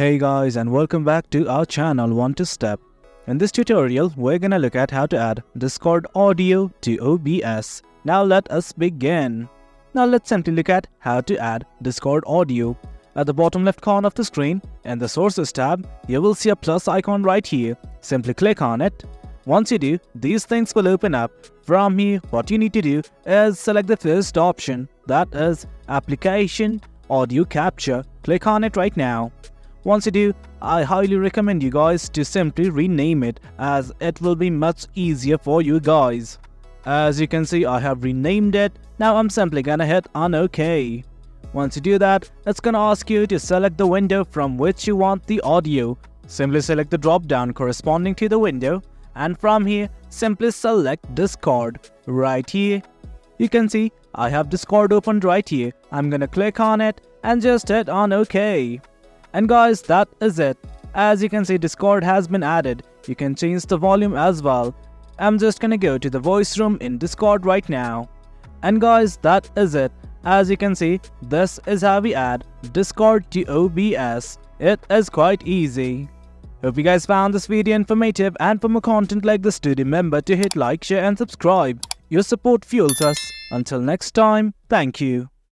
Hey guys, and welcome back to our channel One to Step. In this tutorial, we're gonna look at how to add Discord audio to OBS. Now let us begin. Now let's simply look at how to add Discord audio. At the bottom left corner of the screen, in the Sources tab, you will see a plus icon right here. Simply click on it. Once you do, these things will open up. From here, what you need to do is select the first option, that is Application Audio Capture. Click on it right now. Once you do, I highly recommend you guys to simply rename it, as it will be much easier for you guys. As you can see, I have renamed it. Now I'm simply gonna hit on OK. Once you do that, it's gonna ask you to select the window from which you want the audio. Simply select the drop down corresponding to the window, and from here, simply select Discord. Right here, you can see I have Discord opened right here. I'm gonna click on it and just hit on OK. And guys, that is it. As you can see, Discord has been added. You can change the volume as well. I'm just gonna go to the voice room in Discord right now. And guys, that is it. As you can see, this is how we add Discord to OBS. It is quite easy. Hope you guys found this video informative, and for more content like this, do remember to hit like, share and subscribe. Your support fuels us. Until next time, thank you.